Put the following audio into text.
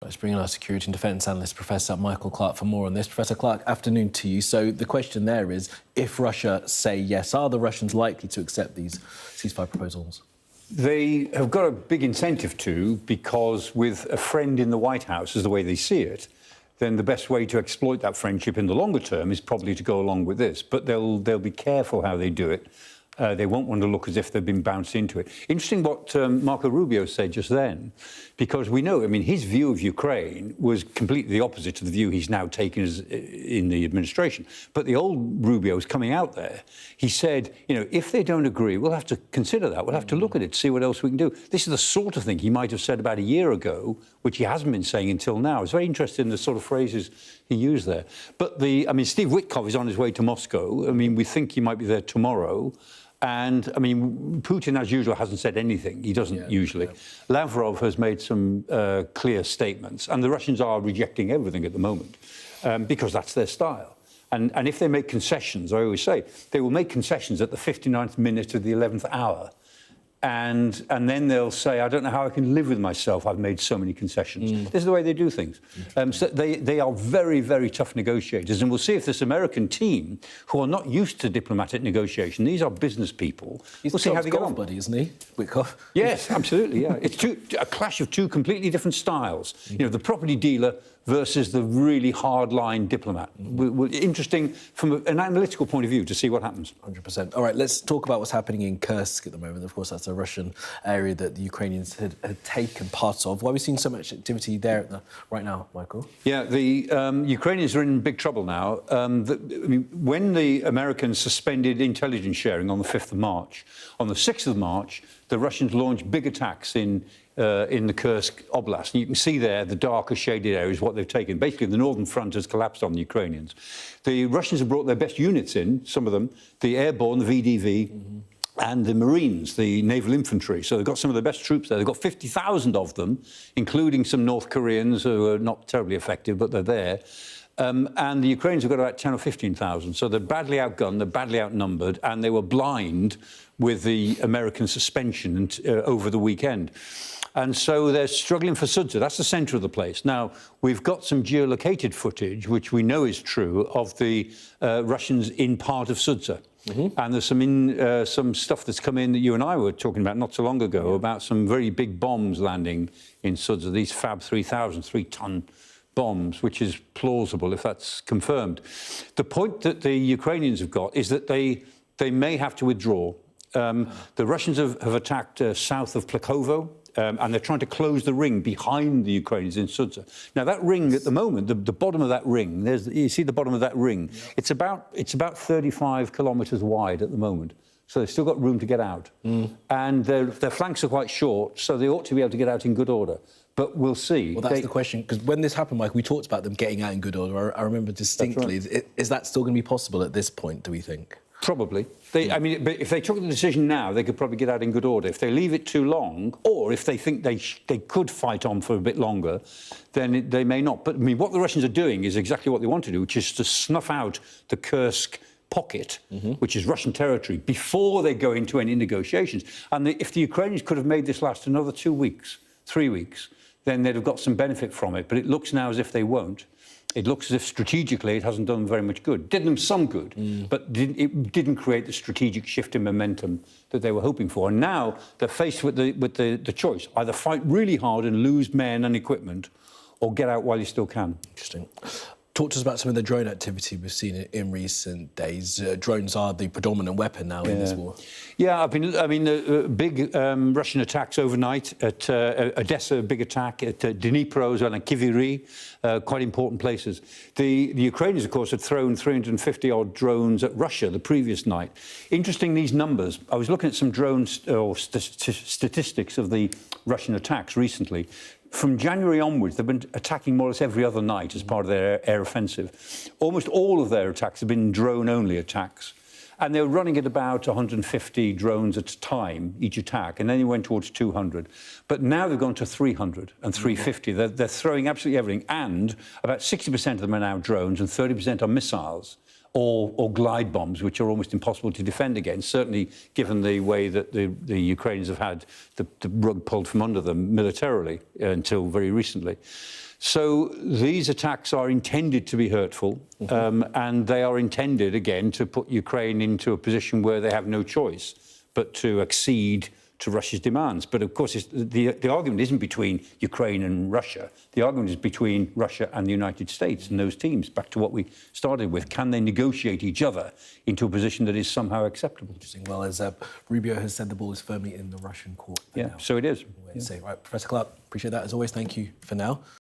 Let's bring in our security and defence analyst, Professor Michael Clarke, for more on this. Professor Clarke, afternoon to you. So the question there is, if Russia say yes, are the Russians likely to accept these ceasefire proposals? They have got a big incentive to, because with a friend in the White House, is the way they see it, then the best way to exploit that friendship in the longer term is probably to go along with this. But they'll be careful how they do it. They won't want to look as if they've been bounced into it. Interesting what Marco Rubio said just then, because we know, I mean, his view of Ukraine was completely the opposite to the view he's now taken in the administration. But the old Rubio is coming out there. He said, you know, if they don't agree, we'll have to consider that. We'll have to look at it, see what else we can do. This is the sort of thing he might have said about a year ago, which he hasn't been saying until now. It's very interesting, the sort of phrases he used there. But I mean, Steve Witkoff is on his way to Moscow. I mean, we think he might be there tomorrow. And, I mean, Putin, as usual, hasn't said anything. He doesn't usually. Yeah. Lavrov has made some clear statements, and the Russians are rejecting everything at the moment because that's their style. And if they make concessions, I always say, they will make concessions at the 59th minute of the 11th hour. And then they'll say, I don't know how I can live with myself. I've made so many concessions. This is the way they do things. So they are very, very tough negotiators. And we'll see if this American team, who are not used to diplomatic negotiation, these are business people, we'll see how they get on. Buddy, isn't he? Witkoff? Yes, absolutely, yeah. It's a clash of two completely different styles. You know, the property dealer versus the really hard-line diplomat. Interesting from an analytical point of view to see what happens. 100%. All right, let's talk about what's happening in Kursk at the moment. Of course, that's a Russian area that the Ukrainians had taken part of. Why are we seeing so much activity there right now, Michael? Yeah, the Ukrainians are in big trouble now. I mean, when the Americans suspended intelligence sharing on the 5th of March, on the 6th of March, the Russians launched big attacks in the Kursk Oblast. And you can see there the darker shaded areas, what they've taken. Basically, the northern front has collapsed on the Ukrainians. The Russians have brought their best units in, some of them, the airborne, the VDV, and the Marines, the naval infantry. So they've got some of the best troops there. They've got 50,000 of them, including some North Koreans who are not terribly effective, but they're there. And the Ukrainians have got about 10 or 15,000. So they're badly outgunned, they're badly outnumbered, and they were blind with the American suspension over the weekend. And so they're struggling for Sudzha. That's the centre of the place. Now, we've got some geolocated footage, which we know is true, of the Russians in part of Sudzha. And there's some stuff that's come in that you and I were talking about not so long ago, about some very big bombs landing in Sudzha, these Fab 3000, 3-ton bombs, which is plausible if that's confirmed. The point that the Ukrainians have got is that they may have to withdraw. The Russians have attacked south of Plakhovo, and they're trying to close the ring behind the Ukrainians in Sudzha. Now, that ring at the moment, the bottom of that ring, you see the bottom of that ring, it's about 35 kilometres wide at the moment. So they've still got room to get out. And their flanks are quite short, so they ought to be able to get out in good order. But we'll see. Well, that's the question, because when this happened, Mike, we talked about them getting out in good order. I remember distinctly. Right. Is that still going to be possible at this point, do we think? Probably. I mean, but if they took the decision now, they could probably get out in good order. If they leave it too long, or if they think they could fight on for a bit longer, then they may not. But, I mean, what the Russians are doing is exactly what they want to do, which is to snuff out the Kursk pocket, which is Russian territory, before they go into any negotiations. And if the Ukrainians could have made this last another 2 weeks, 3 weeks, then they'd have got some benefit from it. But it looks now as if they won't. It looks as if strategically it hasn't done very much good. Did them some good, but it didn't create the strategic shift in momentum that they were hoping for. And now they're faced with the choice: either fight really hard and lose men and equipment, or get out while you still can. Interesting. Talk to us about some of the drone activity we've seen in recent days. Drones are the predominant weapon now in this war. Yeah, big Russian attacks overnight at Odessa, a big attack at Dnipro as well, and Kiviri, quite important places. The Ukrainians, of course, had thrown 350-odd drones at Russia the previous night. Interesting, these numbers. I was looking at some drone statistics of the Russian attacks recently. From January onwards, they've been attacking more or less every other night as part of their air offensive. Almost all of their attacks have been drone-only attacks. And they were running at about 150 drones at a time, each attack, and then they went towards 200. But now they've gone to 300 and 350. They're throwing absolutely everything, and about 60% of them are now drones and 30% are missiles. Or glide bombs, which are almost impossible to defend against, certainly given the way that the Ukrainians have had the rug pulled from under them militarily until very recently. So these attacks are intended to be hurtful, and they are intended, again, to put Ukraine into a position where they have no choice but to accede to Russia's demands. But of course, the argument isn't between Ukraine and Russia. The argument is between Russia and the United States and those teams. Back to what we started with. Can they negotiate each other into a position that is somehow acceptable? Interesting. Well, as Rubio has said, the ball is firmly in the Russian court. Yeah, so it is. Say, right, Professor Clarke, appreciate that as always. Thank you for now.